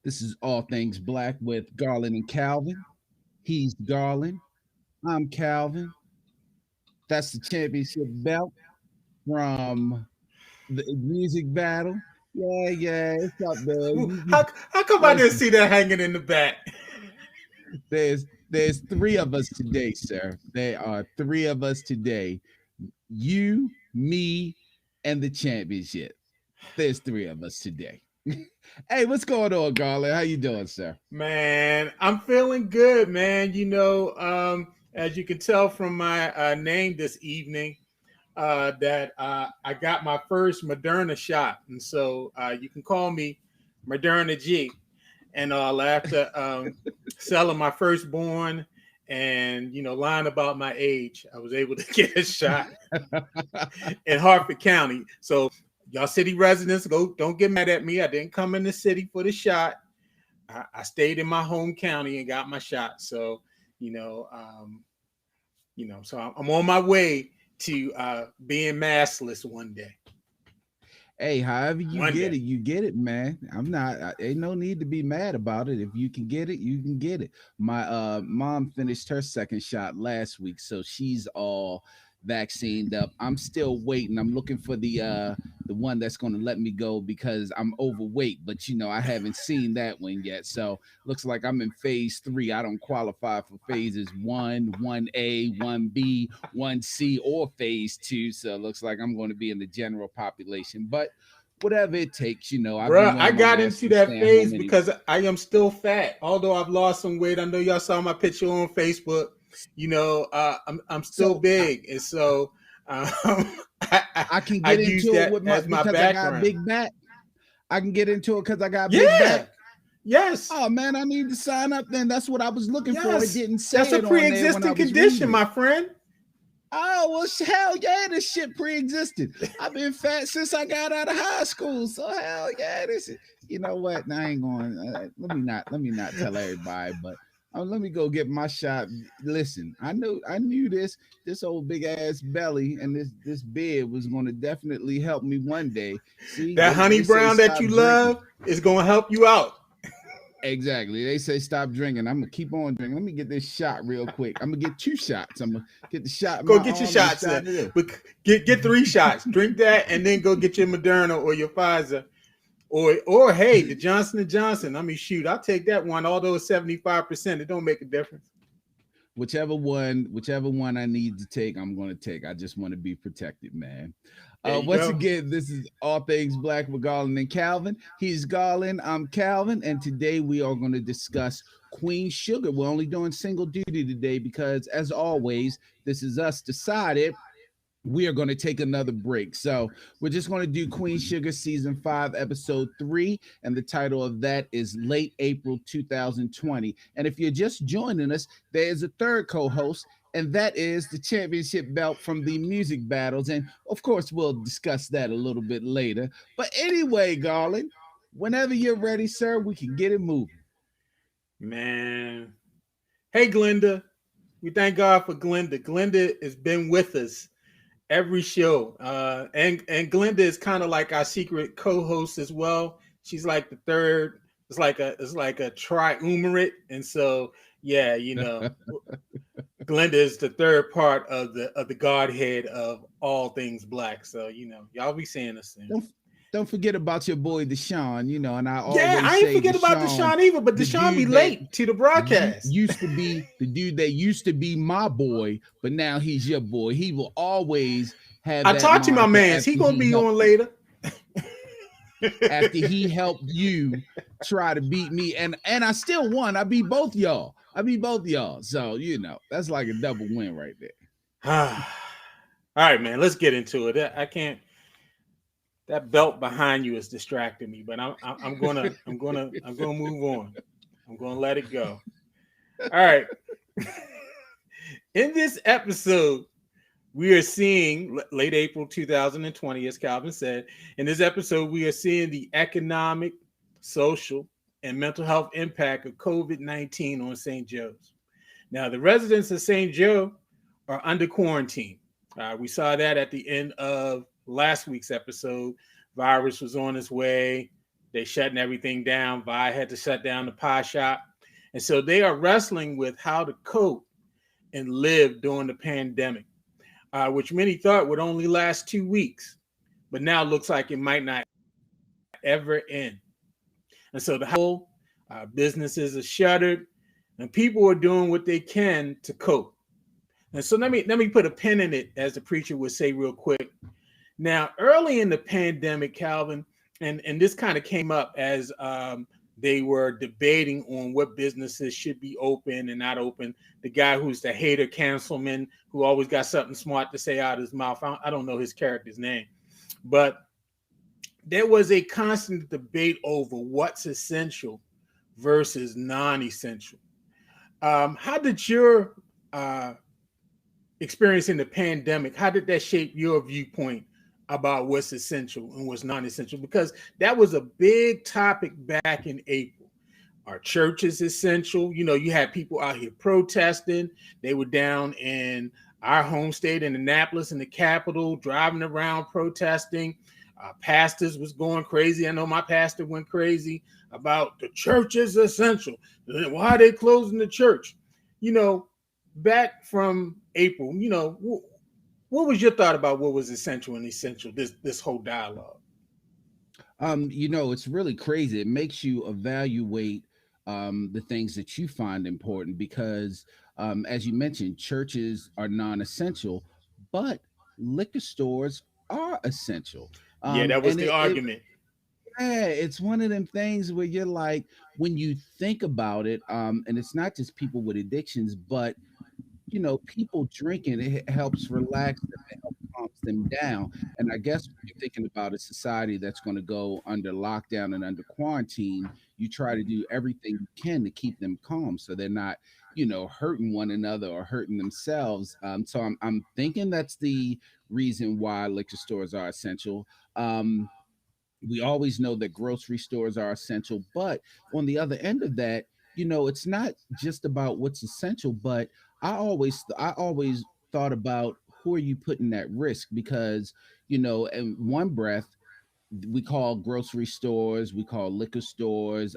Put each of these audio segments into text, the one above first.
This is All Things Black with Garland and Calvin. He's Garland. I'm Calvin. That's the championship belt from the music battle. Yeah, yeah, it's up there. How come I didn't Listen, see that hanging in the back? there's three of us today, sir. There are three of us today. You, me, and the championship. There's three of us today. Hey, what's going on, Garland? How you doing, sir? Man, I'm feeling good, man. As you can tell from my name this evening, that I got my first Moderna shot, and so you can call me Moderna G. And after selling my firstborn and lying about my age, I was able to get a shot in Hartford County. So y'all city residents, don't get mad at me. I didn't come in the city for the shot. I stayed in my home county and got my shot. So you know, um, so I'm on my way to being maskless one day. Hey, however One day. you get it, man. I'm not. Ain't no need to be mad about it. If you can get it, you can get it. My mom finished her second shot last week, so she's all vaccinated up. I'm still waiting. I'm looking for the one that's going to let me go because I'm overweight. But I haven't seen that one yet. So looks like I'm in phase three. I don't qualify for phases one, 1A, 1B, 1C, or phase two. So it looks like I'm going to be in the general population. But whatever it takes, I've been Bruh, I wearing my got mask into and that staying home phase anyway. because I am still fat. Although I've lost some weight. I know y'all saw my picture on Facebook. I'm still So big, and so um, I, I can I get use into it that with my as my because I got a background. big back. I can get into it because I got a big Yeah. back. Yes. Oh man, I need to sign up then. That's what I was looking for. It Yes. didn't say That's a it on there when I pre-existing was condition, reading it. my friend. Oh well, hell yeah, this shit pre-existed. I've been fat since I got out of high school, so hell yeah, this is. You know what? I ain't going. Let me not tell everybody, but let me go get my shot. Listen, I knew this old big ass belly and this beard was going to definitely help me one day. See, That they honey they say brown that stop you drinking. love is going to help you out. Exactly. They say stop drinking. I'm gonna keep on drinking. Let me get this shot real quick. I'm gonna get two shots. I'm gonna get the shot in Go my get your arm and a shots. shot in this. But get 3 shots. Drink that, and then go get your Moderna or your Pfizer, or hey, the Johnson and Johnson. I mean, shoot, I'll take that one. Although it's 75%, it don't make a difference. Whichever one I need to take, I'm gonna take. I just want to be protected, man. There you Once go. again, this is All Things Black with Garland and Calvin. He's Garland, I'm Calvin, and today we are going to discuss Queen Sugar. We're only doing single duty today because, as always, this is us decided we are going to take another break. So we're just going to do Queen Sugar season 5, episode 3. And the title of that is Late April 2020. And if you're just joining us, there is a third co host, and that is the championship belt from the music battles. And of course, we'll discuss that a little bit later. But anyway, Garland, whenever you're ready, sir, we can get it moving. Man. Hey, Glenda. We thank God for Glenda. Glenda has been with us every show. And Glenda is kind of like our secret co-host as well. She's like the third. It's like a triumvirate. And so yeah, Glenda is the third part of the Godhead of all things black. So y'all be seeing us soon. Don't don't forget about your boy Deshaun, and I Yeah, always I ain't say forget about Deshaun, Deshaun either, but the Deshaun be dude that late to the broadcast. used to be the dude that used to be my boy, but now he's your boy. He will always have I that talked to my moniker man's. He gonna be on later. after he helped you try to beat me, and I still won. I beat both y'all. So that's like a double win right there. All right, man. Let's get into it. I can't. That belt behind you is distracting me, but I'm gonna move on. I'm gonna let it go. All right. In this episode, we are seeing late April 2020, as Calvin said. In this episode, we are seeing the economic, social, and mental health impact of COVID-19 on St. Joe's. Now, the residents of St. Joe are under quarantine. We saw that at the end of last week's episode. Virus was on its way. They're shutting everything down. Vi had to shut down the pie shop. And so they are wrestling with how to cope and live during the pandemic, which many thought would only last 2 weeks, but now looks like it might not ever end. And so the whole businesses are shuttered, and people are doing what they can to cope. And so let me put a pin in it, as the preacher would say real quick. Now, early in the pandemic, Calvin, and this kind of came up as they were debating on what businesses should be open and not open. The guy who's the hater cancelman, who always got something smart to say out of his mouth. I don't know his character's name, but there was a constant debate over what's essential versus non-essential. How did your experience in the pandemic, how did that shape your viewpoint about what's essential and what's non-essential? Because that was a big topic back in April. Are churches essential? You know, you had people out here protesting. They were down in our home state in Annapolis in the Capitol, driving around protesting. Pastors was going crazy. I know my pastor went crazy about the church is essential. Why are they closing the church? You know, back from April, you know, what was your thought about what was essential and essential, this whole dialogue? You know, it's really crazy. It makes you evaluate the things that you find important because, as you mentioned, churches are non-essential, but liquor stores are essential. Yeah, that was And the it argument. yeah, it's one of them things where you're like, when you think about it, and it's not just people with addictions, but you know, people drinking, it helps relax them, it helps calms them down. And I guess when you're thinking about a society that's going to go under lockdown and under quarantine, you try to do everything you can to keep them calm so they're not, you know, hurting one another or hurting themselves. So I'm thinking that's the reason why liquor stores are essential. We always know that grocery stores are essential, but on the other end of that, you know, it's not just about what's essential, but I always thought about who are you putting at risk because, you know, in one breath we call grocery stores, we call liquor stores,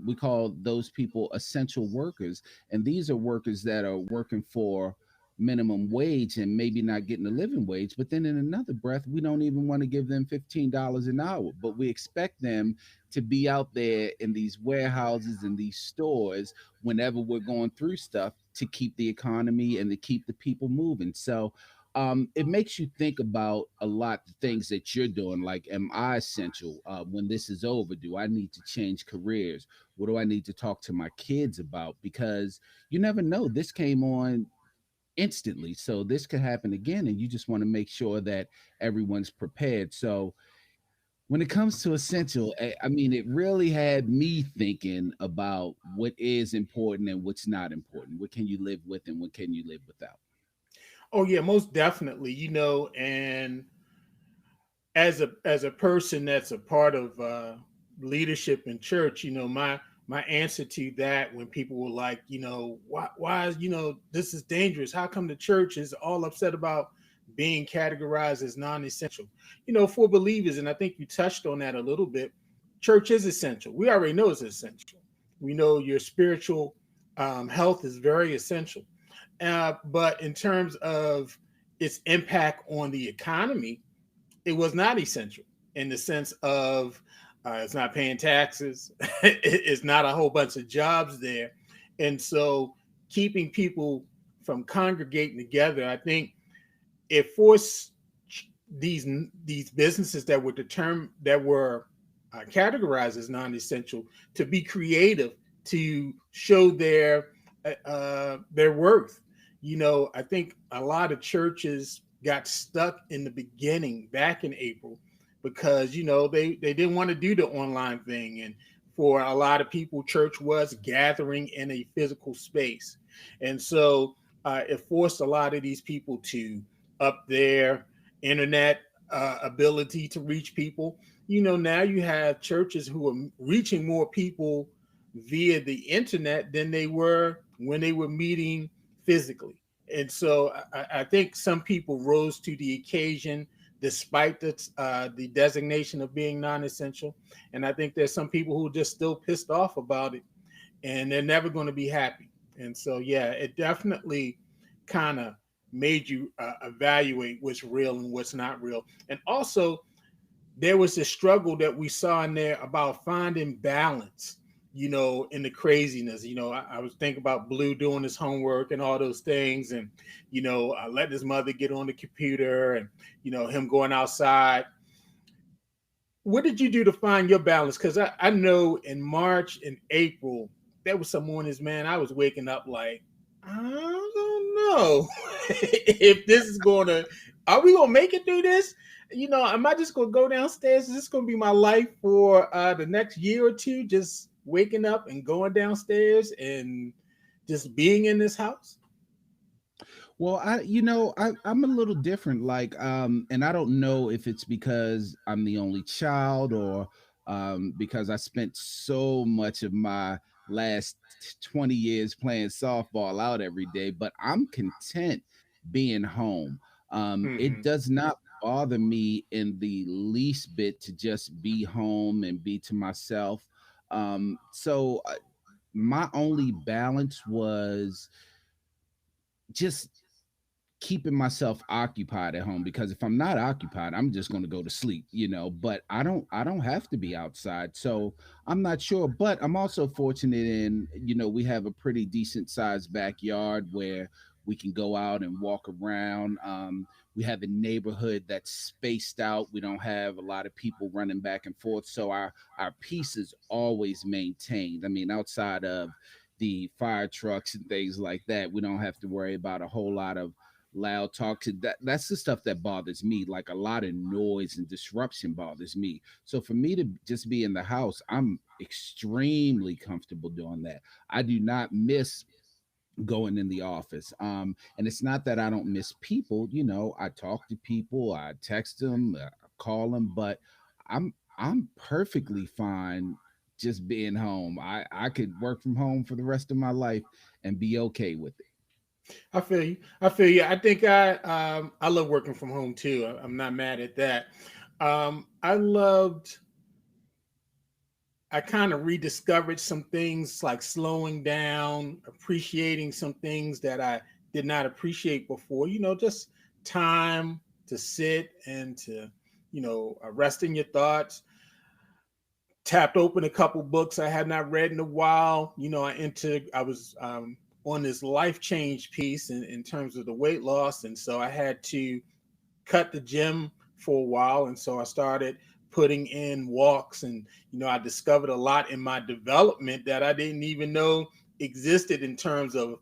we call those people essential workers. And these are workers that are working for minimum wage and maybe not getting a living wage. But then in another breath, we don't even want to give them $15 an hour, but we expect them to be out there in these warehouses and these stores whenever we're going through stuff to keep the economy and to keep the people moving. So it makes you think about a lot of things that you're doing. Like, am I essential when this is over? Do I need to change careers? What do I need to talk to my kids about? Because you never know. This came on instantly, so this could happen again, and you just want to make sure that everyone's prepared. So when it comes to essential, I mean, it really had me thinking about what is important and what's not important. What can you live with and what can you live without? Oh yeah, most definitely. You know, and as a person that's a part of leadership in church, you know, my answer to that when people were like, you know, why is, you know, this is dangerous. How come the church is all upset about being categorized as non-essential? You know, for believers, and I think you touched on that a little bit. Church is essential. We already know it's essential. We know your spiritual health is very essential. But in terms of its impact on the economy, it was not essential in the sense of it's not paying taxes, it's not a whole bunch of jobs there. And so keeping people from congregating together, I think it forced these these businesses that were determined that were categorized as non-essential to be creative to show their worth. You know, I think a lot of churches got stuck in the beginning back in April because you know they didn't want to do the online thing, and for a lot of people church was gathering in a physical space, and so it forced a lot of these people to up their internet ability to reach people. You know, now you have churches who are reaching more people via the internet than they were when they were meeting physically. And so I think some people rose to the occasion despite the designation of being non-essential. And I think there's some people who are just still pissed off about it, and they're never going to be happy. And so, yeah, it definitely kind of made you evaluate what's real and what's not real. And also, there was a struggle that we saw in there about finding balance, in the craziness. I was thinking about Blue doing his homework and all those things, and letting his mother get on the computer, and him going outside. What did you do to find your balance? Because I know in March and April, there was some mornings, man, I was waking up like, I don't know if this is are we gonna make it through this? Am I just gonna go downstairs? Is this gonna be my life for the next year or two? Just waking up and going downstairs and just being in this house? Well, I'm a little different. Like, and I don't know if it's because I'm the only child or because I spent so much of my last 20 years playing softball out every day, but I'm content being home. It Mm-hmm. does not bother me in the least bit to just be home and be to myself. So my only balance was just keeping myself occupied at home, because if I'm not occupied, I'm just going to go to sleep. But I don't have to be outside. So I'm not sure, but I'm also fortunate in, we have a pretty decent sized backyard where we can go out and walk around. We have a neighborhood that's spaced out. We don't have a lot of people running back and forth, so our peace is always maintained. I mean, outside of the fire trucks and things like that, we don't have to worry about a whole lot of loud talk. That's the stuff that bothers me. Like, a lot of noise and disruption bothers me. So for me to just be in the house, I'm extremely comfortable doing that. I do not miss going in the office. And it's not that I don't miss people. I talk to people, I text them, call them, but I'm perfectly fine just being home. I could work from home for the rest of my life and be okay with it. I feel you. I feel you. I think I love working from home too. I'm not mad at that. I loved. I kind of rediscovered some things like slowing down, appreciating some things that I did not appreciate before. Just time to sit and to rest in your thoughts. Tapped open a couple books I had not read in a while. I was on this life change piece in terms of the weight loss. And so I had to cut the gym for a while. And so I started putting in walks, and, I discovered a lot in my development that I didn't even know existed in terms of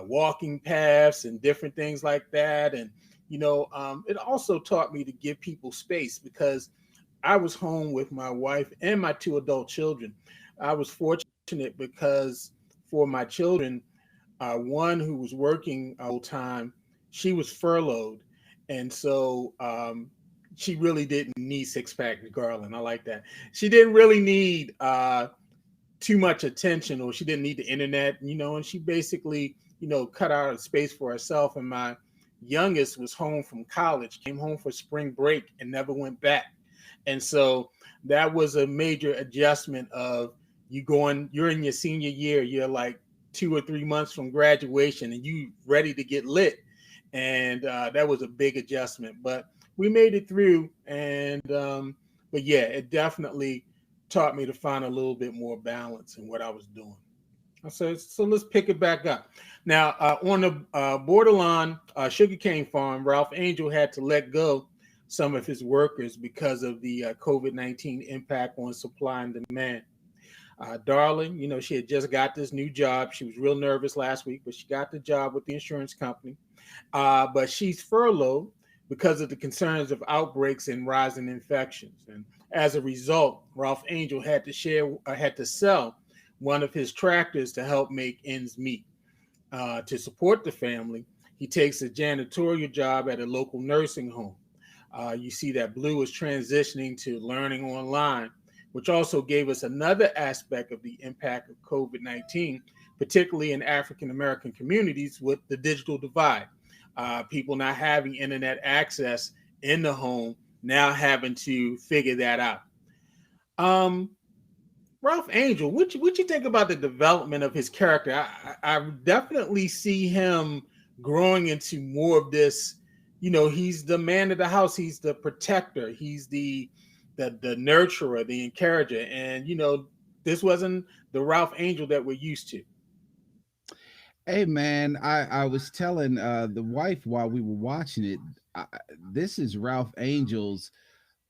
walking paths and different things like that. And, it also taught me to give people space, because I was home with my wife and my two adult children. I was fortunate because for my children, one who was working full time, she was furloughed, and so she really didn't need six pack Garland. I like that. She didn't really need too much attention, or she didn't need the internet, and she basically, cut out a space for herself. And my youngest was home from college, came home for spring break and never went back. And so that was a major adjustment of you're in your senior year, you're like 2 or 3 months from graduation, and you ready to get lit. And that was a big adjustment, but we made it through. And but yeah, it definitely taught me to find a little bit more balance in what I was doing. So let's pick it back up. Now, on the borderline sugarcane farm, Ralph Angel had to let go some of his workers because of the COVID-19 impact on supply and demand. Darling, she had just got this new job. She was real nervous last week, but she got the job with the insurance company. But she's furloughed because of the concerns of outbreaks and rising infections. And as a result, Ralph Angel had to sell one of his tractors to help make ends meet. To support the family, he takes a janitorial job at a local nursing home. You see that Blue is transitioning to learning online, which also gave us another aspect of the impact of COVID-19, particularly in African American communities with the digital divide. People not having internet access in the home, now having to figure that out. Um, Ralph Angel, what you think about the development of his character? I definitely see him growing into more of this. You know, he's the man of the house. He's the protector. He's the nurturer, the encourager. And you know, this wasn't the Ralph Angel that we're used to. Hey man, I was telling the wife while we were watching it, this is Ralph Angel's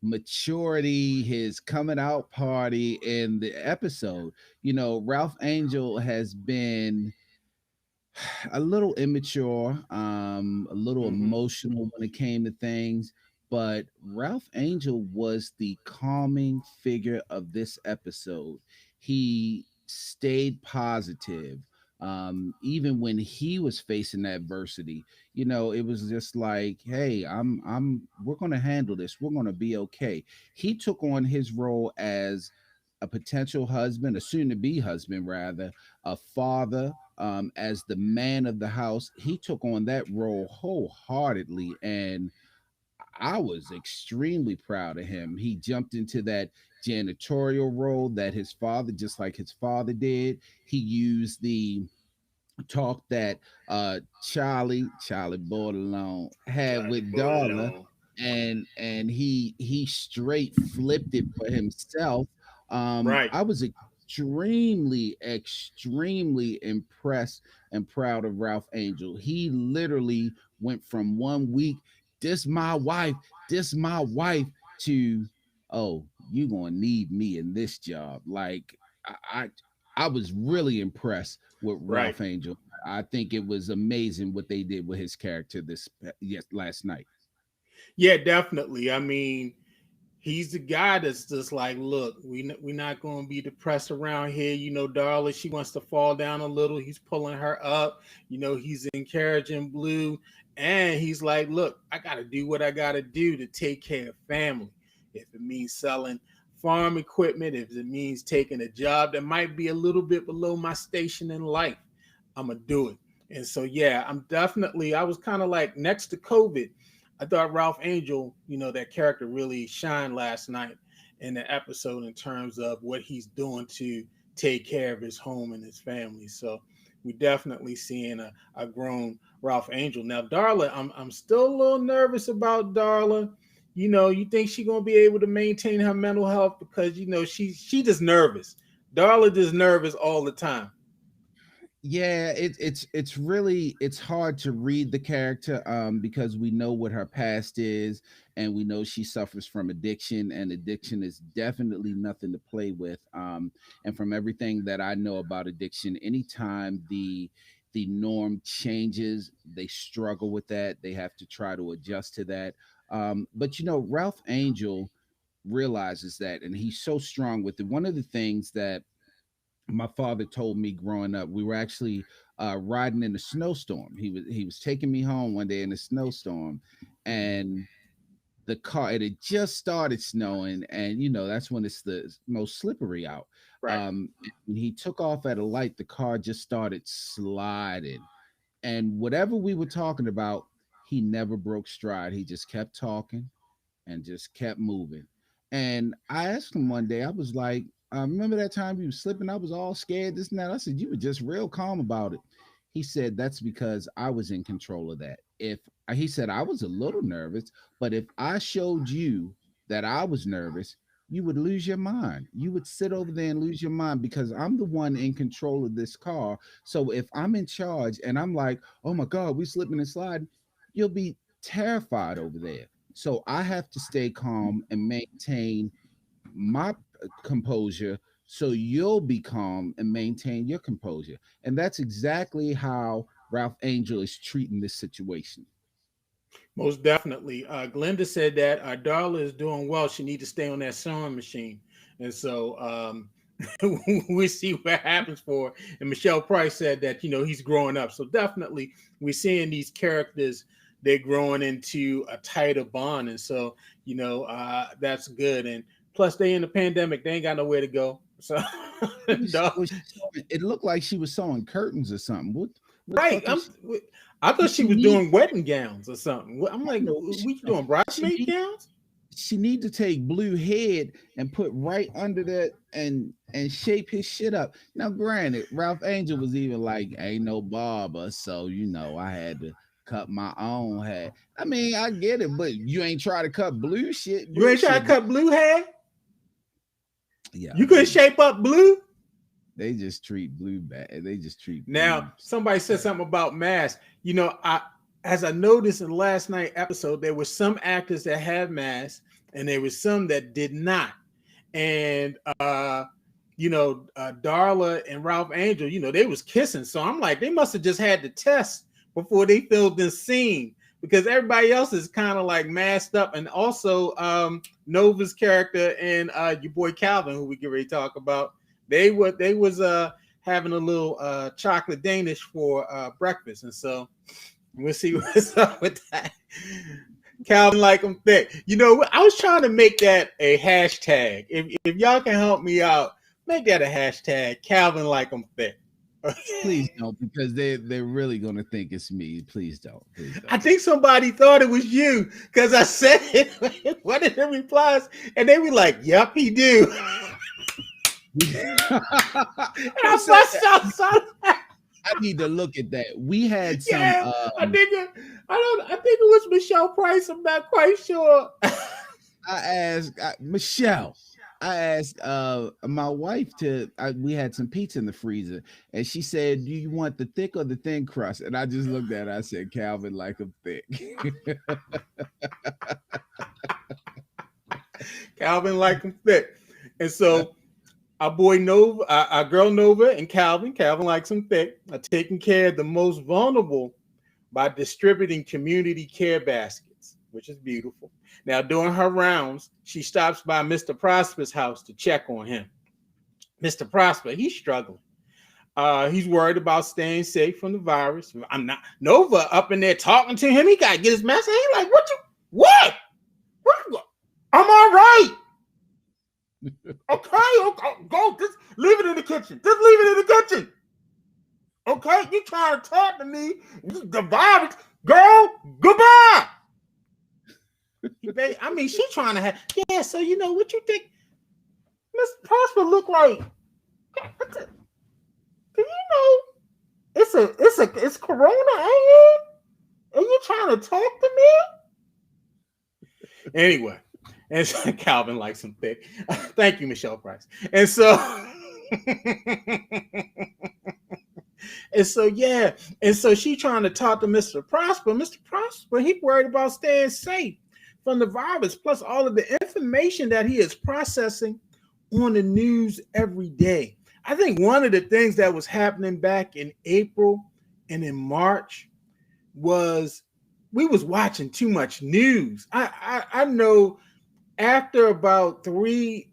maturity, his coming out party in the episode. You know, Ralph Angel has been a little immature, a little Mm-hmm. emotional when it came to things. But Ralph Angel was the calming figure of this episode. He stayed positive. Even when he was facing adversity, you know, it was just like, hey, we're gonna handle this. We're gonna be okay. He took on his role as a potential husband, a soon to be husband, rather, a father, as the man of the house. He took on that role wholeheartedly, and I was extremely proud of him. He jumped into that janitorial role that his father, just like his father did. He used the talk that Charlie Bordelon had Charlie with Darla, Bordelon. and he straight flipped it for himself. Right, I was extremely impressed and proud of Ralph Angel. He literally went from 1 week, this my wife, this my wife, to, oh, you gonna need me in this job. Like, I I, I was really impressed with right. Ralph Angel. I think it was amazing what they did with his character yes, last night. Yeah, definitely. I mean, he's the guy that's just like, look, we're not going to be depressed around here. You know, Darla, she wants to fall down a little. He's pulling her up. You know, he's encouraging Blue, and he's like, look, I got to do what I got to do to take care of family. If it means selling farm equipment, if it means taking a job that might be a little bit below my station in life, I'm gonna do it. And so, yeah, I'm definitely. I was kind of like next to COVID. I thought Ralph Angel, you know, that character really shined last night in the episode in terms of what he's doing to take care of his home and his family. So we definitely seeing a grown Ralph Angel. Now, Darla, I'm still a little nervous about Darla. You know, you think she's gonna be able to maintain her mental health because you know she just nervous. Darla just nervous all the time. Yeah, it's really, it's hard to read the character, because we know what her past is, and we know she suffers from addiction, and addiction is definitely nothing to play with. And from everything that I know about addiction, anytime the norm changes, they struggle with that. They have to try to adjust to that. But you know, Ralph Angel realizes that, and he's so strong with it. One of the things that my father told me growing up, we were actually riding in a snowstorm. He was taking me home one day in a snowstorm, and the car, it had just started snowing, and you know that's when it's the most slippery out. Right. When he took off at a light, the car just started sliding, and whatever we were talking about, he never broke stride. He just kept talking and just kept moving. And I asked him one day, I was like, remember that time you were slipping? I was all scared, this and that. I said, you were just real calm about it. He said, that's because I was in control of that. If he said, I was a little nervous, but if I showed you that I was nervous, you would lose your mind. You would sit over there and lose your mind because I'm the one in control of this car. So if I'm in charge and I'm like, oh my God, we slipping and sliding, you'll be terrified over there. So I have to stay calm and maintain my composure so you'll be calm and maintain your composure. And that's exactly how Ralph Angel is treating this situation. Most definitely. Glenda said that Darla is doing well. She needs to stay on that sewing machine. And so we see what happens for her. And Michelle Price said that, you know, he's growing up. So definitely we're seeing these characters, they're growing into a tighter bond. And so, you know, that's good. And plus they in the pandemic, they ain't got nowhere to go. So What was she sewing? It looked like she was sewing curtains or something. What? What the Right. fuck is I thought she she was need? doing wedding gowns or something. I'm like, No, we no, doing she bridesmaid need gowns? she need to take Blue head and put right under that and shape his shit up. Now, granted, Ralph Angel was even like, "Ain't no barber," so I had to cut my own hair. I mean, I get it, but you ain't try to cut Blue shit. You Blue ain't trying shit, to cut blue hair? yeah, You couldn't shape up blue? they just treat Blue bad. They just treat Now, Blue. somebody said something about masks. I as I noticed in last night episode, there were some actors that had masks and there was some that did not. And Darla and Ralph Angel, they was kissing. So I'm like, they must have just had to test before they filmed this scene because everybody else is kind of like masked up. And also Nova's character and your boy Calvin, who we get ready to talk about, they was having a little chocolate Danish for breakfast. And so we'll see what's up with that. Calvin like them thick. I was trying to make that a hashtag. If y'all can help me out, make that a hashtag. Calvin like them thick. Please don't, because they're really gonna think it's me. Please don't. Please I don't. think somebody thought it was you because I said it in one of the replies, and they were like, "Yep, he do." And Who I said bust that? out some. I need to look at that. We had some. Yeah, I think it was Michelle Price. I'm not quite sure. I asked Michelle. I asked my wife we had some pizza in the freezer, and she said, "Do you want the thick or the thin crust?" And I just looked at her. I said, "Calvin, like them thick." Calvin like them thick, and so our boy Nova, our girl Nova, and Calvin likes them thick, are taking care of the most vulnerable by distributing community care baskets, which is beautiful. Now, during her rounds, she stops by Mr. Prosper's house to check on him. Mr. Prosper, he's struggling. He's worried about staying safe from the virus. I'm not Nova up in there talking to him. He got to get his message. He's like, what? What? I'm all right. Okay, go. Just leave it in the kitchen. Just leave it in the kitchen. Okay, you trying to talk to me? The virus, girl. Goodbye. I mean, she trying to have. Yeah. So what you think, Mr. Prosper look like? Do you know it's Corona, ain't it? And you trying to talk to me? Anyway, and so Calvin likes him thick. Thank you, Michelle Price. And so. And so, yeah. And so she trying to talk to Mr. Prosper. Mr. Prosper, he worried about staying safe from the virus, plus all of the information that he is processing on the news every day. I think one of the things that was happening back in April and in March was we was watching too much news. I know after about 3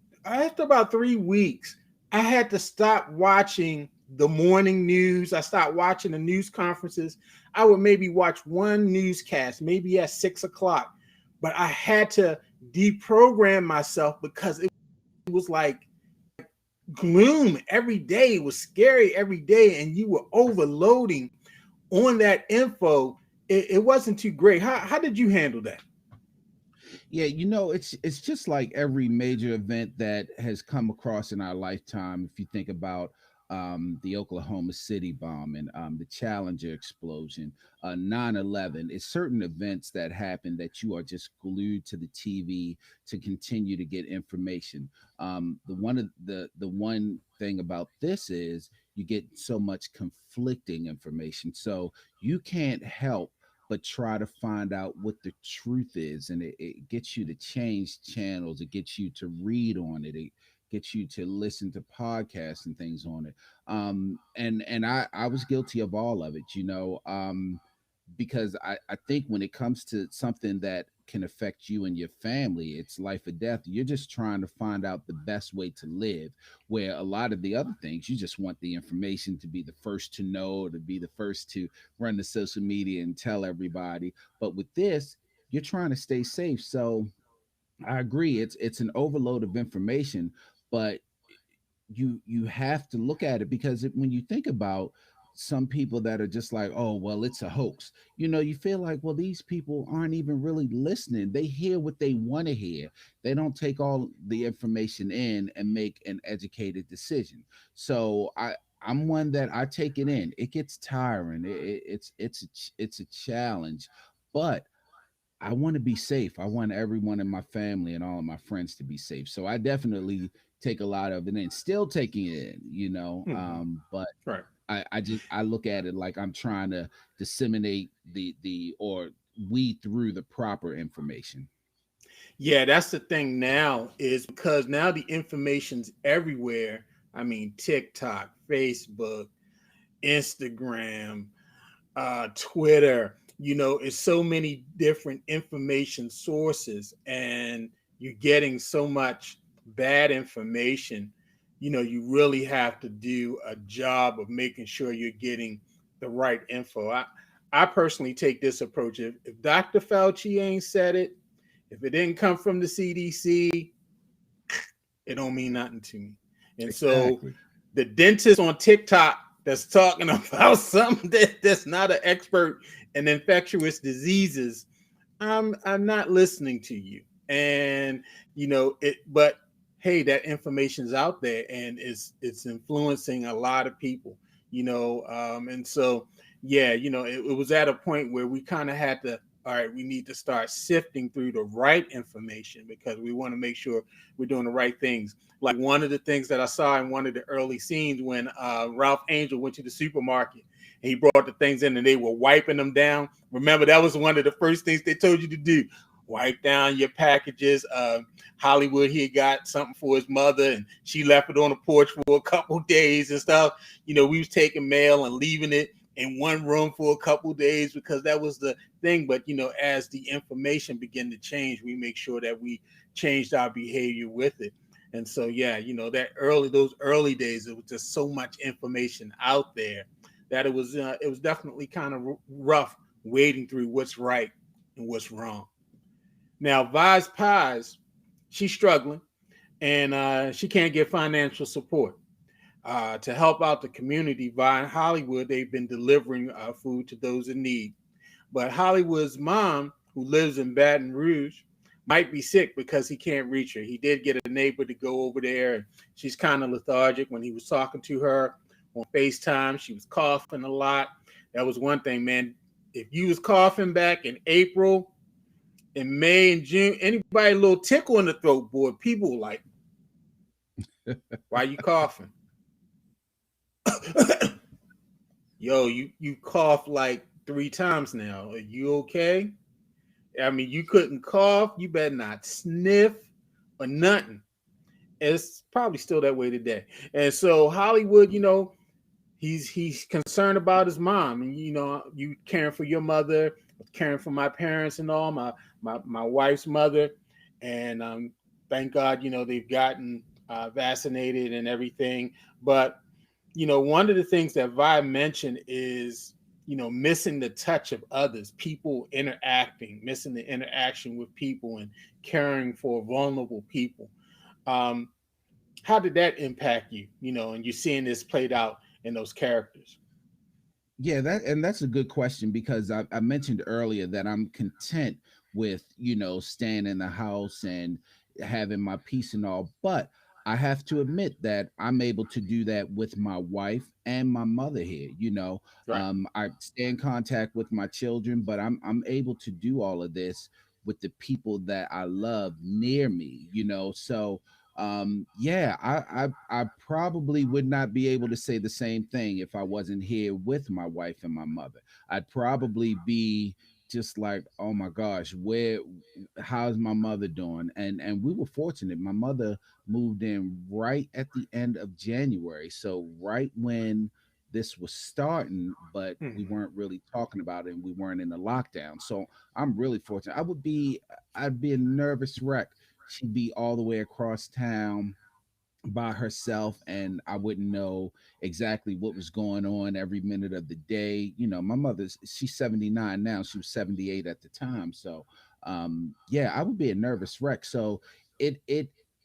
weeks, I had to stop watching the morning news. I stopped watching the news conferences. I would maybe watch one newscast, maybe at 6 o'clock, but I had to deprogram myself because it was like gloom every day. It was scary every day, and you were overloading on that info. It wasn't too great. How did you handle that? Yeah, it's just like every major event that has come across in our lifetime. If you think about the Oklahoma City bombing, the Challenger explosion, 9/11, it's certain events that happen that you are just glued to the TV to continue to get information. The one thing about this is you get so much conflicting information, so you can't help but try to find out what the truth is. And it gets you to change channels, it gets you to read on it gets you to listen to podcasts and things on it. And I was guilty of all of it, because I think when it comes to something that can affect you and your family, it's life or death. You're just trying to find out the best way to live. Where a lot of the other things, you just want the information to be the first to know, to be the first to run the social media and tell everybody. But with this, you're trying to stay safe. So I agree, it's an overload of information, but you have to look at it because when you think about some people that are just like, oh, well, it's a hoax. You feel like, well, these people aren't even really listening. They hear what they want to hear. They don't take all the information in and make an educated decision. So I'm one that I take it in. It gets tiring. It's a challenge, but I want to be safe. I want everyone in my family and all of my friends to be safe. So I definitely take a lot of it in, still taking it in, Hmm. but Right. I look at it like I'm trying to disseminate the or weed through the proper information. Yeah, that's the thing now is because now the information's everywhere. I mean, TikTok, Facebook, Instagram, Twitter. It's so many different information sources, and you're getting so much bad information. You really have to do a job of making sure you're getting the right info. I personally take this approach. If Dr. Fauci ain't said it, if it didn't come from the CDC, it don't mean nothing to me. And so Exactly. the dentist on TikTok that's talking about something that's not an expert in infectious diseases, I'm not listening to you. And it, but hey, that information's out there and it's influencing a lot of people. And so yeah, it was at a point where we kind of had to, all right, we need to start sifting through the right information because we want to make sure we're doing the right things. Like one of the things that I saw in one of the early scenes when Ralph Angel went to the supermarket and he brought the things in and they were wiping them down. Remember, that was one of the first things they told you to do. Wipe down your packages. Hollywood, he had got something for his mother and she left it on the porch for a couple days and stuff. We was taking mail and leaving it in one room for a couple days because that was the thing. But as the information began to change, we make sure that we changed our behavior with it. And so yeah, those early days, it was just so much information out there that it was definitely kind of rough wading through what's right and what's wrong. Now Vi's Pies, she's struggling and she can't get financial support. To help out the community, Vi and Hollywood, they've been delivering food to those in need. But Hollywood's mom, who lives in Baton Rouge, might be sick because he can't reach her. He did get a neighbor to go over there, and she's kind of lethargic. When he was talking to her on FaceTime, she was coughing a lot. That was one thing, man. If you was coughing back in April, in May and June, anybody a little tickle in the throat, boy, people were like, why you coughing? Yo, you coughed like 3 times now. Are you okay? I mean, you couldn't cough. You better not sniff or nothing. It's probably still that way today. And so Hollywood, he's concerned about his mom, and you caring for your mother, caring for my parents and all, my wife's mother, and thank God, they've gotten vaccinated and everything. But one of the things that Vi mentioned is missing the touch of others, people interacting, missing the interaction with people and caring for vulnerable people. Um, how did that impact you? And you're seeing this played out in those characters. Yeah, that's a good question because I mentioned earlier that I'm content with staying in the house and having my peace and all, but I have to admit that I'm able to do that with my wife and my mother here. Right. I stay in contact with my children, but I'm able to do all of this with the people that I love near me. So yeah, I probably would not be able to say the same thing if I wasn't here with my wife and my mother. I'd probably be just like, oh my gosh, how's my mother doing? And we were fortunate. My mother moved in right at the end of January, so right when this was starting, but we Mm-hmm. weren't really talking about it and we weren't in the lockdown. So I'm really fortunate. I'd be a nervous wreck. She'd be all the way across town by herself, and I wouldn't know exactly what was going on every minute of the day. My she's 79 now. She was 78 at the time. So yeah, I would be a nervous wreck. So it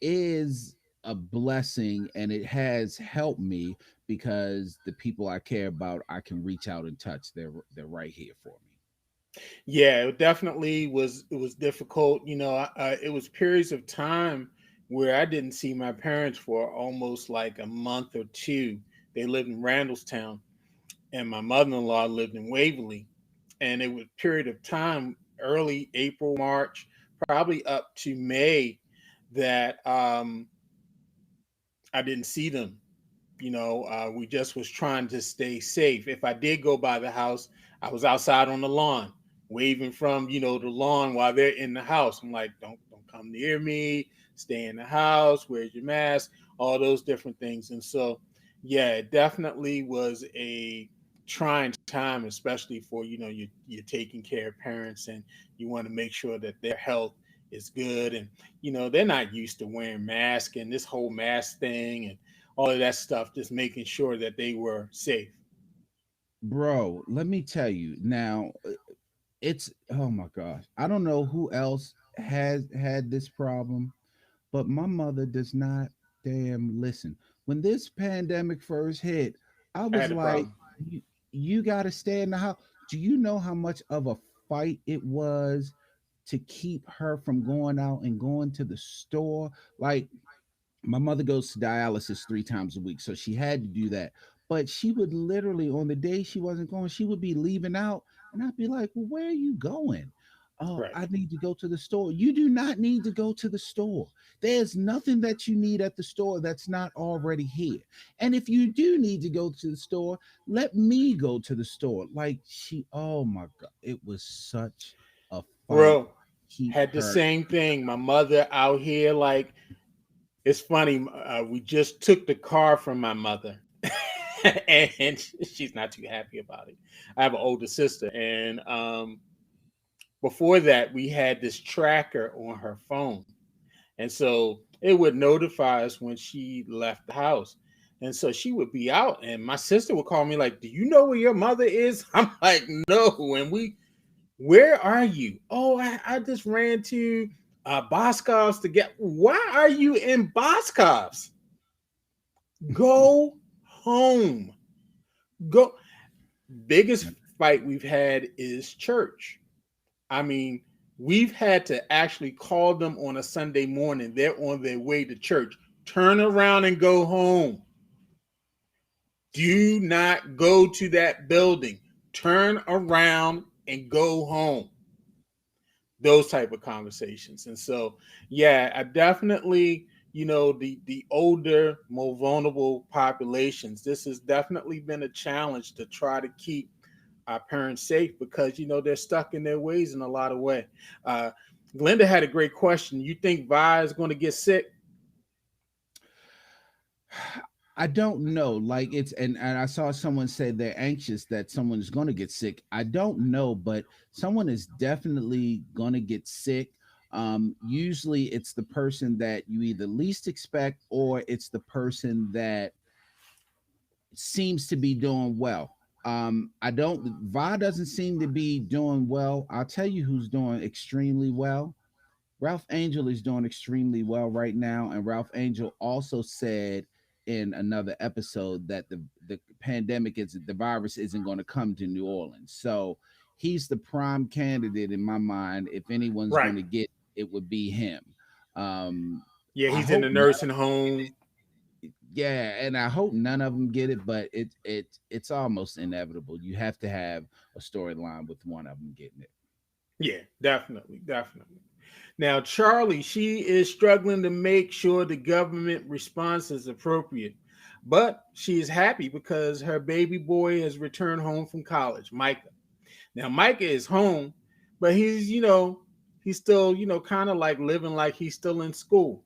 is a blessing, and it has helped me because the people I care about, I can reach out and touch. They're right here for me. Yeah, it definitely was. It was difficult. It was periods of time where I didn't see my parents for almost like a month or two. They lived in Randallstown, and my mother-in-law lived in Waverly, and it was a period of time, early April, March, probably up to May, that I didn't see them. We just was trying to stay safe. If I did go by the house, I was outside on the lawn, waving from the lawn while they're in the house. I'm like, don't come near me. Stay in the house. Wear your mask. All those different things. And so, yeah, it definitely was a trying time, especially for you're taking care of parents, and you want to make sure that their health is good. And they're not used to wearing masks and this whole mask thing and all of that stuff, just making sure that they were safe. Bro, let me tell you now. It's oh my gosh. I don't know who else has had this problem, but my mother does not damn listen. When this pandemic first hit, I I was had a like, problem. you got to stay in the house. Do you know how much of a fight it was to keep her from going out and going to the store? Like, my mother goes to dialysis 3 times a week, so she had to do that. But she would literally, on the day she wasn't going, she would be leaving out, and I'd be like, "Well, where are you going?" "Oh, Right. I need to go to the store." You do not need to go to the store. There's nothing that you need at the store that's not already here. And if you do need to go to the store, let me go to the store. Like oh my god, it was such a fight. Bro, Keep had the her. same thing. My mother out here, like, it's funny. We just took the car from my mother, and she's not too happy about it. I have an older sister, and before that, we had this tracker on her phone. And so it would notify us when she left the house. And so she would be out, and my sister would call me like, "Do you know where your mother is?" I'm like, "No." And where are you? "Oh, I just ran to Boscov's to get. Why are you in Boscov's? Go home. Go. Biggest fight we've had is church. I mean, we've had to actually call them on a Sunday morning. They're on their way to church. Turn around and go home. Do not go to that building. Turn around and go home. Those type of conversations. And so, yeah, I definitely, the older, more vulnerable populations, this has definitely been a challenge to try to keep our parents safe because they're stuck in their ways in a lot of way. Uh, Glenda had a great question. You think Vi is going to get sick? I don't know. Like and I saw someone say they're anxious that someone is going to get sick. I don't know, but someone is definitely going to get sick. Usually it's the person that you either least expect or it's the person that seems to be doing well. I don't Va doesn't seem to be doing well. I'll tell you who's doing extremely well. Ralph Angel is doing extremely well right now, and Ralph Angel also said in another episode that the pandemic is the virus isn't going to come to New Orleans. So he's the prime candidate in my mind. If anyone's Right. going to get it, would be him. Yeah, I he's in hope the nursing home. yeah, and I hope none of them get it, but it's almost inevitable. You have to have a storyline with one of them getting it. Yeah, definitely, definitely. Now, Charlie, she is struggling to make sure the government response is appropriate, but she is happy because her baby boy has returned home from college, Micah. Now, Micah is home, but he's still, kind of like living like he's still in school.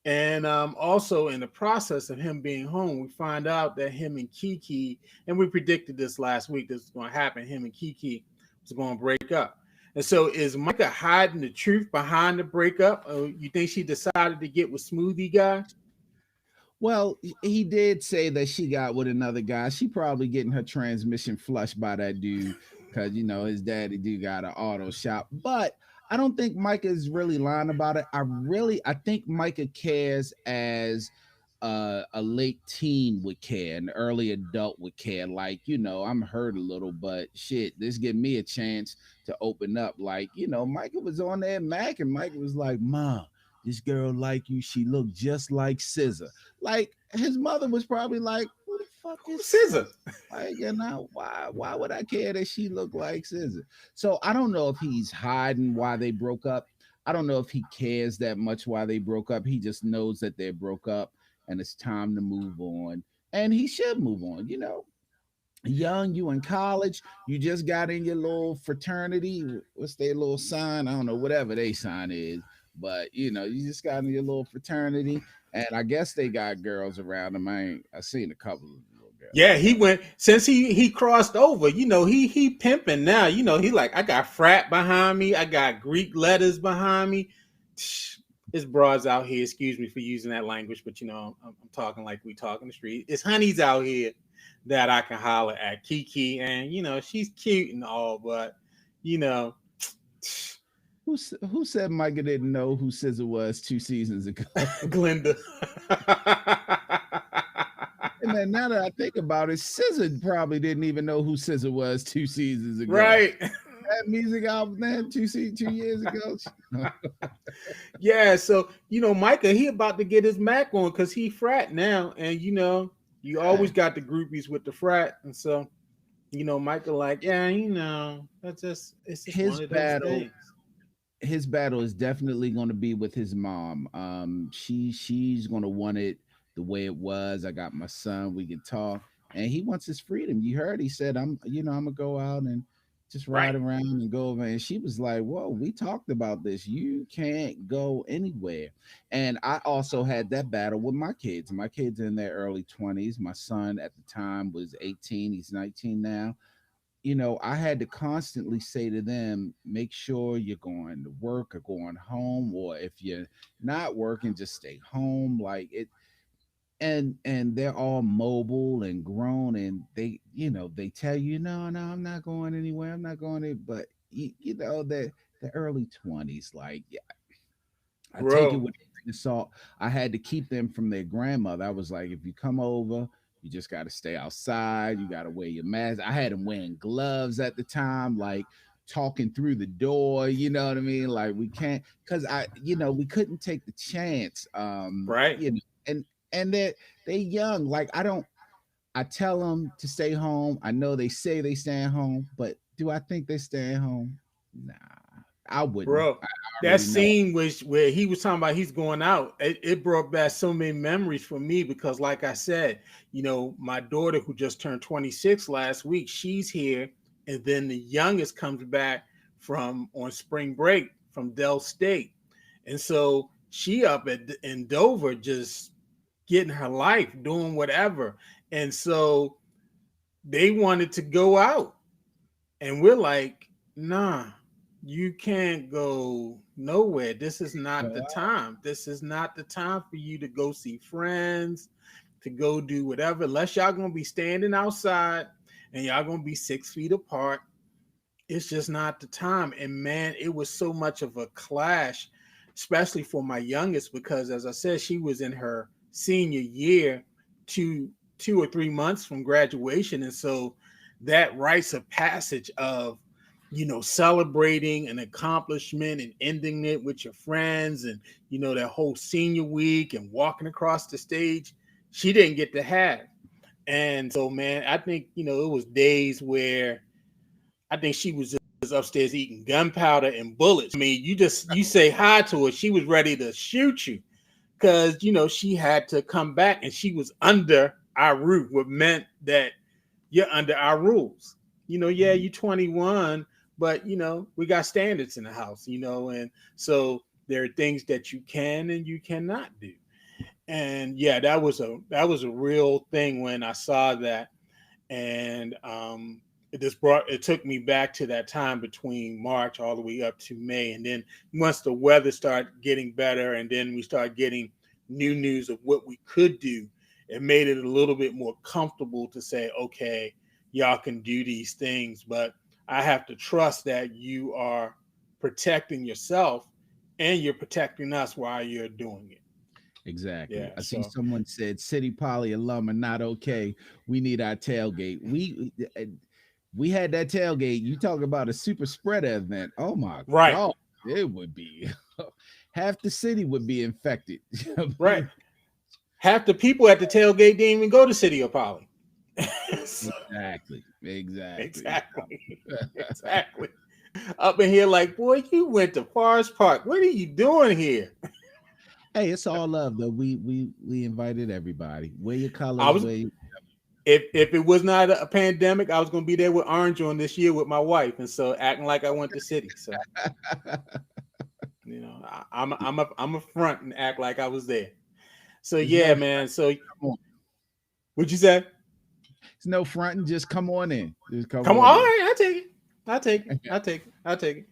And also, in the process of him being home, we find out that him and Kiki, and we predicted this last week, this was going to happen. Him and Kiki was going to break up. And so, is Micah hiding the truth behind the breakup? Or you think she decided to get with Smoothie Guy? Well, he did say that she got with another guy. She probably getting her transmission flushed by that dude because his daddy do got an auto shop. But I don't think Micah is really lying about it. I think Micah cares as a late teen would care, an early adult would care. Like, I'm hurt a little, but shit, this give me a chance to open up. Like, Micah was on there, Mac, and Micah was like, "Ma, this girl like you. She looked just like Scissor." Like, his mother was probably like, "Who the fuck is Who's Scissor?" Scissor? Like, and now why would I care that she looked like Scissor? So I don't know if he's hiding why they broke up. I don't know if he cares that much why they broke up. He just knows that they broke up and it's time to move on. And he should move on. Young, you in college, you just got in your little fraternity. What's their little sign? I don't know, whatever they sign is. But you just got in your little fraternity, and I guess they got girls around them. I seen a couple of little girls Yeah, he around. went since he crossed over. He pimping now. He like I got frat behind me. I got Greek letters behind me. It's broads out here. Excuse me for using that language, but I'm talking like we talk in the street. It's honeys out here that I can holler at. Kiki, and she's cute and all, but you know, Who said Micah didn't know who SZA was 2 seasons ago? Glinda. And then now that I think about it, SZA probably didn't even know who SZA was 2 seasons ago. Right. That music album then 2 years ago. Yeah, so Micah, he about to get his Mac on because he frat now, and you Yeah. always got the groupies with the frat, and so Micah like, yeah, it's just His one of those battle things. his battle is definitely going to be with his mom. She's going to want it the way it was. I got my son. We can talk, and he wants his freedom. You heard he said, I'm gonna go out and just ride Right, around and go over." And she was like, "Whoa, we talked about this. You can't go anywhere." And I also had that battle with my kids. My kids are in their early 20s. My son at the time was 18. He's 19 now. I had to constantly say to them, make sure you're going to work or going home, or if you're not working, just stay home. Like it, and they're all mobile and grown, and they tell you, no, no, I'm not going anywhere. I'm not going to, but the early 20s, like I take it bro, with a grain of salt. I had to keep them from their grandmother. I was like, if you come over, you just got to stay outside. You got to wear your mask. I had them wearing gloves at the time, like talking through the door. You know what I mean? Like we can't, because we couldn't take the chance. right, And they young. Like I don't. I tell them to stay home. I know they say they staying home, but do I think they staying home? Nah, I wouldn't. bro. I That already know. scene was where he was talking about he's going out. It brought back so many memories for me because, like I said, my daughter who just turned 26 last week, she's here, and then the youngest comes back from on spring break from Dell State, and so she up in Dover just getting her life, doing whatever, and so they wanted to go out, and we're like, nah, you can't go nowhere. This is not the time. This is not the time for you to go see friends, to go do whatever, unless y'all gonna be standing outside and y'all gonna be 6 feet apart. It's just not the time. And man, it was so much of a clash, especially for my youngest, because as I said, she was in her senior year, two or 3 months from graduation. And so that rites of passage of celebrating an accomplishment and ending it with your friends and that whole senior week and walking across the stage, she didn't get to have. And so man, I think it was days where I think she was just upstairs eating gunpowder and bullets. I mean, you say hi to her, she was ready to shoot you because she had to come back and she was under our roof, what meant that you're under our rules. Yeah, Mhm. you're 21, but we got standards in the house, and so there are things that you can and you cannot do. And yeah, that was a real thing when I saw that. And it took me back to that time between March all the way up to May, and then once the weather started getting better and then we started getting new news of what we could do, it made it a little bit more comfortable to say, okay, y'all can do these things, but I have to trust that you are protecting yourself and you're protecting us while you're doing it. Exactly. Yeah. I see So someone said City Poly alum are not okay. We need our tailgate. We had that tailgate. You talk about a super spreader event. Oh my right, God. It would be half the city would be infected. right. Half the people at the tailgate didn't even go to City of Poly. So, Exactly. Exactly. exactly. Exactly. Up in here, like, boy, you went to Forest Park. What are you doing here? Hey, it's all love though. We invited everybody. Wear your I colors, was wear if it was not a pandemic, I was gonna be there with Orange on this year with my wife, and so acting like I went to City. So I'm a front and act like I was there. So There's yeah, no man. So come on. what'd you say? It's no fronting, just come on in. Just come Come on, on all in. right, I take it. I take it. I take it. I take it.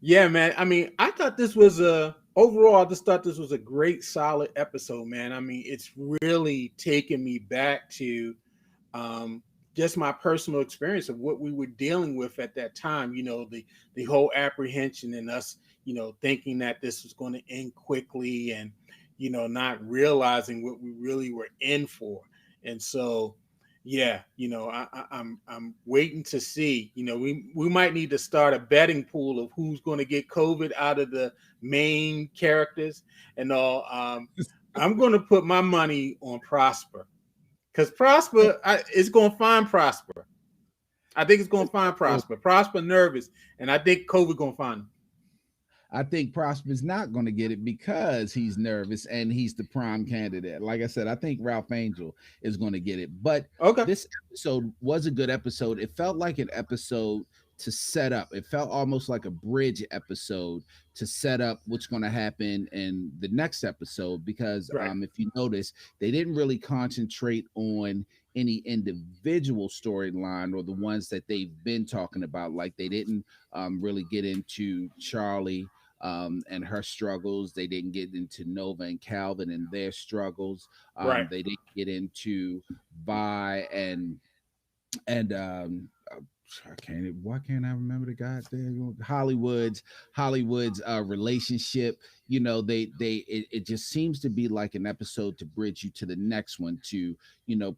Yeah, man. I mean, I thought this was a overall. I just thought this was a great, solid episode, man. I mean, it's really taken me back to um, just my personal experience of what we were dealing with at that time. The whole apprehension and us, thinking that this was going to end quickly, and not realizing what we really were in for. And so, yeah, I'm waiting to see. We might need to start a betting pool of who's going to get COVID out of the main characters and all. I'm going to put my money on Prosper because Prosper is going to find Prosper. I think it's going to find Prosper. Prosper nervous, and I think COVID going to find him. I think Prosper's not going to get it because he's nervous and he's the prime candidate. Like I said, I think Ralph Angel is going to get it. But Okay. this episode was a good episode. It felt like an episode to set up. It felt almost like a bridge episode to set up what's going to happen in the next episode. Because Right. if you notice, they didn't really concentrate on any individual storyline or the ones that they've been talking about. Like they didn't really get into Charlie and her struggles. They didn't get into Nova and Calvin and their struggles. Right. They didn't get into Vi and I can't. Why can't I remember the goddamn Hollywood's relationship? It just seems to be like an episode to bridge you to the next one to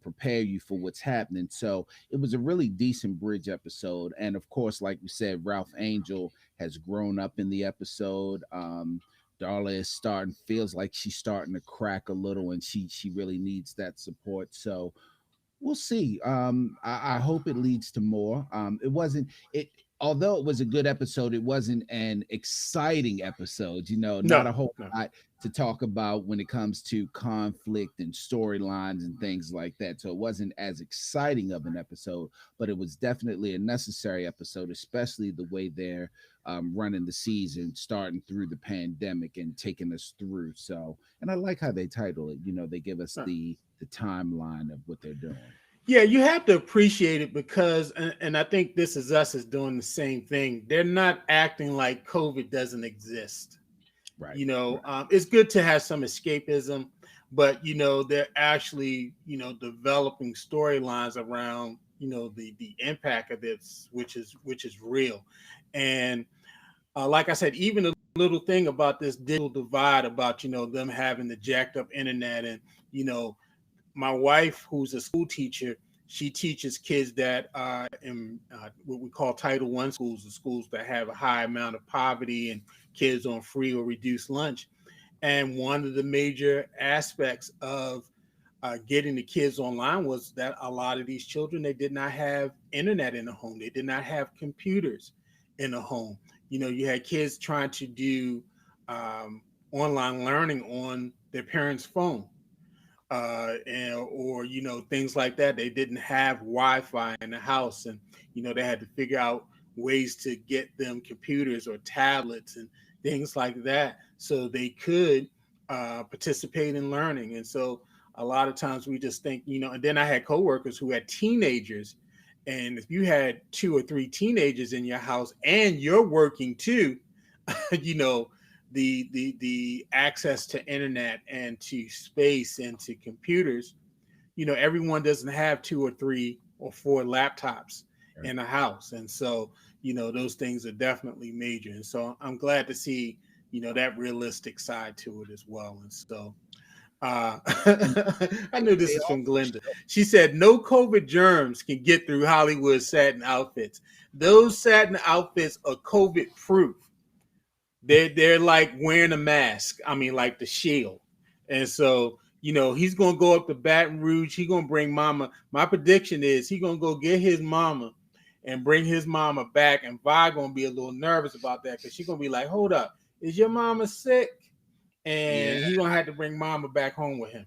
prepare you for what's happening. So it was a really decent bridge episode, and of course, like we said, Ralph Angel has grown up in the episode. Darla is starting feels like she's starting to crack a little, and she really needs that support. So we'll see. I hope it leads to more. It wasn't it. Although it was a good episode, it wasn't an exciting episode. Not No. a whole No. lot to talk about when it comes to conflict and storylines and things like that. So it wasn't as exciting of an episode, but it was definitely a necessary episode, especially the way they're running the season, starting through the pandemic and taking us through. So, and I like how they title it. They give us the timeline of what they're doing. Yeah, you have to appreciate it because, and I think This Is Us is doing the same thing. They're not acting like COVID doesn't exist. Right. It's good to have some escapism, but they're actually developing storylines around the impact of this, which is real. And like I said, even a little thing about this digital divide, about them having the jacked up internet, and you know my wife, who's a school teacher, she teaches kids that are in what we call Title I schools, the schools that have a high amount of poverty and kids on free or reduced lunch. And one of the major aspects of getting the kids online was that a lot of these children, they did not have internet in the home. They did not have computers in the home. You had kids trying to do online learning on their parents' phone, or things like that. They didn't have Wi-Fi in the house, and they had to figure out ways to get them computers or tablets and things like that so they could participate in learning. And so a lot of times we just think, and then I had coworkers who had teenagers, and if you had two or three teenagers in your house and you're working too, you know the access to internet and to space and to computers, everyone doesn't have two or three or four laptops in the house. And so, those things are definitely major. And so I'm glad to see, that realistic side to it as well. And so I knew this They is from also Glenda. She said, no COVID germs can get through Hollywood satin outfits. Those satin outfits are COVID proof. They're like wearing a mask. I mean, like the shield. And so, he's gonna go up to Baton Rouge. He's gonna bring mama. My prediction is he's gonna go get his mama and bring his mama back. And Vi gonna be a little nervous about that because she's gonna be like, hold up, is your mama sick? yeah, And he's gonna have to bring mama back home with him.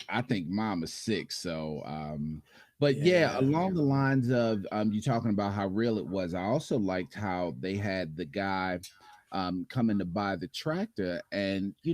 I think mom is sick. So, but yeah, Yeah. along the lines of you talking about how real it was. I also liked how they had the guy coming to buy the tractor, and he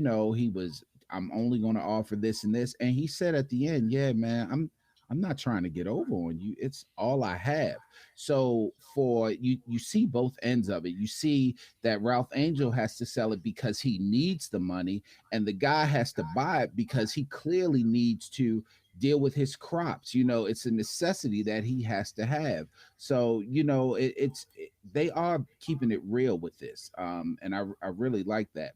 was, I'm only going to offer this and this, and he said at the end, yeah, man, I'm not trying to get over on you. It's all I have. So for you see both ends of it. You see that Ralph Angel has to sell it because he needs the money, and the guy has to buy it because he clearly needs to deal with his crops. It's a necessity that he has to have. So they are keeping it real with this, and I really like that.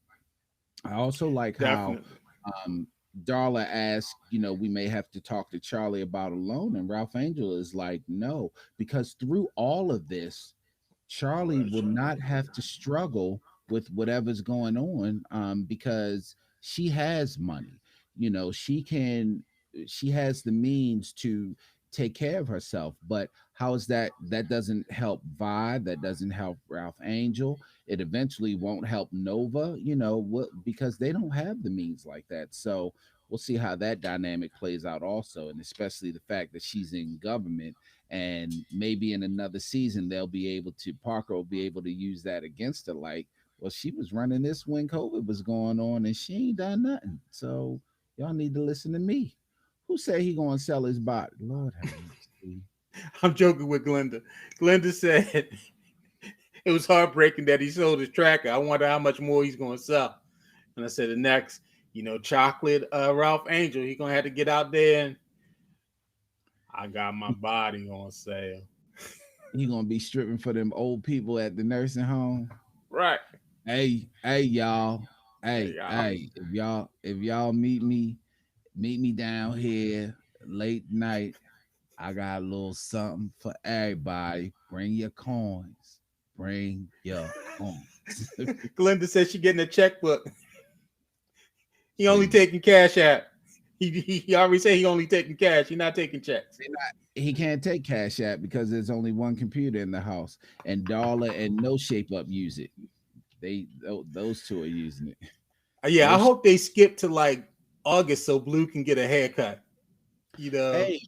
I also like how Definitely. um Darla asked, we may have to talk to Charlie about a loan, and Ralph Angel is like, no, because through all of this, Charlie will not have to struggle with whatever's going on, because she has money. She has the means to take care of herself. But how is that? That doesn't help Vi. That doesn't help Ralph Angel. It eventually won't help Nova. What, because they don't have the means like that. So we'll see how that dynamic plays out also, and especially the fact that she's in government, and maybe in another season they'll be able to, Parker will be able to use that against her, like, well, she was running this when COVID was going on and she ain't done nothing, so y'all need to listen to me. Who said he gonna sell his body? Lord have mercy. I'm joking with Glenda. Glenda said it was heartbreaking that he sold his tracker. I wonder how much more he's going to sell. And I said the next, chocolate Ralph Angel, he's going to have to get out there and I got my body on sale. He gonna be stripping for them old people at the nursing home. Right. Hey y'all, Hey, y'all. if y'all meet me down here late night. I got a little something for everybody. Bring your coins. Bring your coins. Glenda said she getting a checkbook. He only Please. taking cash out. He already said he only taking cash. He not taking checks. He can't take Cash App because there's only one computer in the house, and Darla and No Shape Up use it. Those two are using it. Yeah, No, I hope they skip to like August so Blue can get a haircut. You know. hey,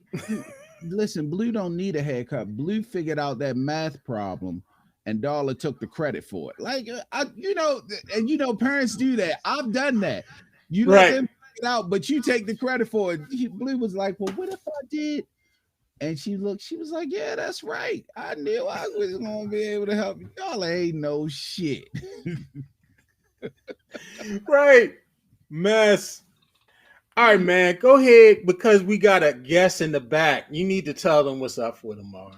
listen, Blue don't need a haircut. Blue figured out that math problem, and Darla took the credit for it. Like, and parents do that. I've done that. You let Right. them figure it out, but you take the credit for it. Blue was like, "Well, what if I did?" And she looked. She was like, "Yeah, that's right. I knew I was gonna be able to help you. Y'all ain't no shit." Right. Mess. All right, man. Go ahead because we got a guest in the back. You need to tell them what's up for tomorrow.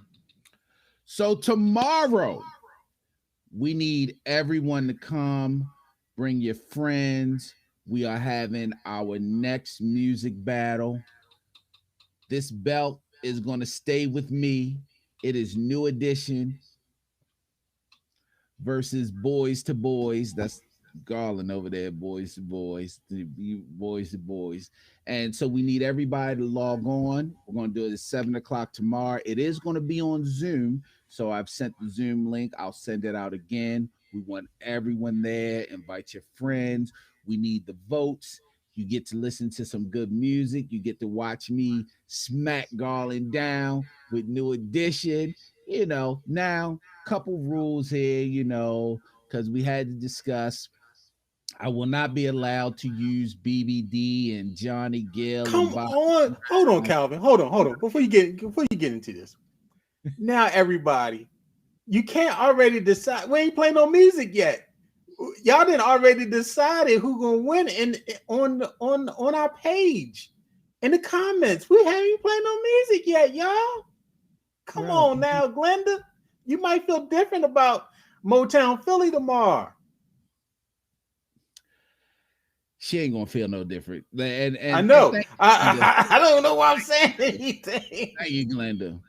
So tomorrow, we need everyone to come. Bring your friends. We are having our next music battle. This belt is going to stay with me. It is New Edition versus Boys to Boys. That's Garland over there, Boys to Boys, Boys to Boys. And so we need everybody to log on. We're going to do it at 7 o'clock tomorrow. It is going to be on Zoom. So I've sent the Zoom link. I'll send it out again. We want everyone there. Invite your friends. We need the votes. You get to listen to some good music. You get to watch me smack Garland down with New Edition. Now, couple rules here, because we had to discuss. I will not be allowed to use BBD and Johnny Gill and Come Bob. on. Hold on, Calvin. Hold on. Before you get into this. Now everybody, you can't already decide. We ain't playing no music yet. Y'all didn't already decided who gonna win on our page in the comments. We haven't played no music yet, y'all. Come bro. on now, Glenda. You might feel different about Motown Philly tomorrow. She ain't gonna feel no different. And I and know. thank you, Glenda. I don't know why I'm saying anything. Thank you, Glenda.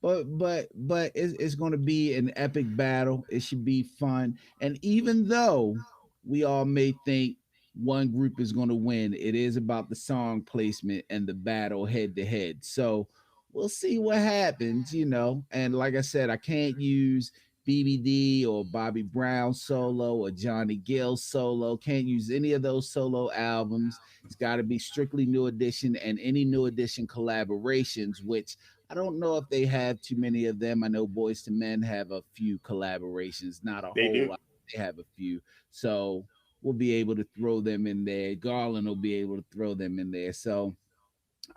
But it's going to be an epic battle. It should be fun. And even though we all may think one group is going to win, it is about the song placement and the battle head to head. So we'll see what happens, you know. And like I said, I can't use BBD or Bobby Brown solo or Johnny Gill solo. Can't use any of those solo albums. It's got to be strictly New Edition and any New Edition collaborations, which I don't know if they have too many of them. I know Boys to Men have a few collaborations, not a They whole do. lot. They have a few. So we'll be able to throw them in there. Garland will be able to throw them in there. So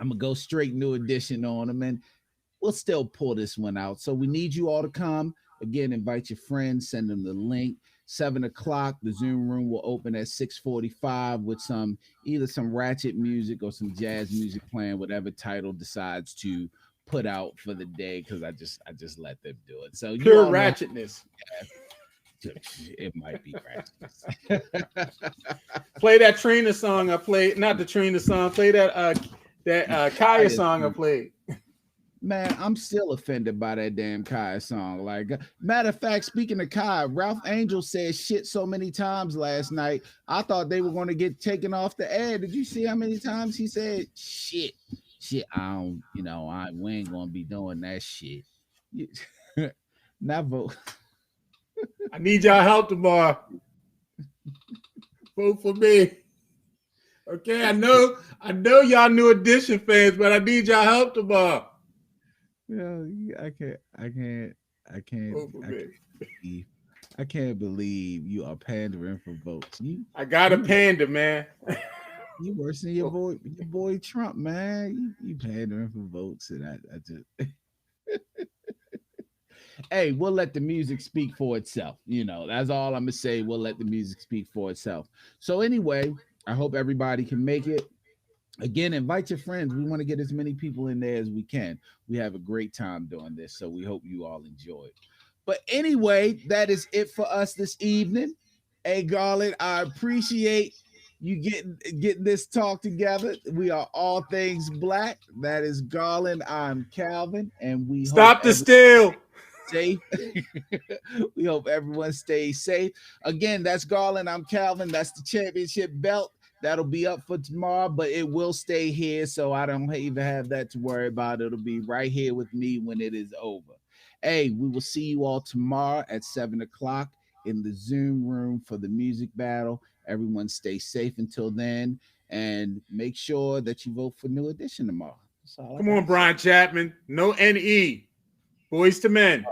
I'm going to go straight New Edition on them, and we'll still pull this one out. So we need you all to come. Again, invite your friends, send them the link. 7 o'clock, the Zoom room will open at 6:45 with either some ratchet music or some jazz music playing, whatever title decides to put out for the day, because I just let them do it. So you Pure all know ratchetness. it might be ratchet. Play that Trina song I played. Not the Trina song. Play that Kaya song I played. Man, I'm still offended by that damn Kai song. Like, matter of fact, speaking of Kai, Ralph Angel said shit so many times last night. I thought they were going to get taken off the air. Did you see how many times he said shit? Shit, I don't, we ain't going to be doing that shit. Never. I need y'all help tomorrow. Vote for me. Okay, I know y'all New Edition fans, but I need y'all help tomorrow. Yeah, I can't, I can't, I can't, Vote for I me. can't believe, I can't believe you are pandering for votes. I got a panda, man. You worse than your boy Trump, man. You pandering for votes, and I just hey, we'll let the music speak for itself. That's all I'm gonna say. We'll let the music speak for itself. So anyway, I hope everybody can make it. Again, invite your friends. We want to get as many people in there as we can. We have a great time doing this, so we hope you all enjoy it. But anyway, that is it for us this evening. Hey, Garland, I appreciate you getting this talk together. We are all things black. That is Garland. I'm Calvin, and we hope Stop the steal. safe. We hope everyone stays safe. Again, that's Garland. I'm Calvin. That's the championship belt. That'll be up for tomorrow, but it will stay here, so I don't even have that to worry about. It'll be right here with me when it is over. Hey, we will see you all tomorrow at 7 o'clock in the Zoom room for the music battle. Everyone stay safe until then, and make sure that you vote for New Edition tomorrow. Come on, Brian Chapman. No NE. Boys to Men.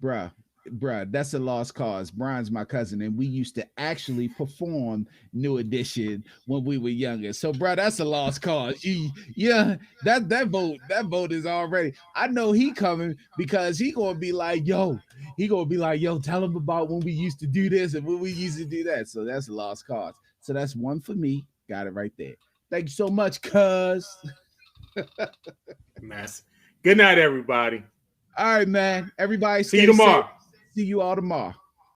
Bruh, that's a lost cause. Brian's my cousin, and we used to actually perform New Edition when we were younger. So, that's a lost cause. That vote is already. I know he coming because he gonna be like, yo, tell him about when we used to do this and when we used to do that. So that's a lost cause. So that's one for me. Got it right there. Thank you so much, cuz. Mess. Good night, everybody. All right, man. Everybody see you tomorrow. Safe. See you all tomorrow.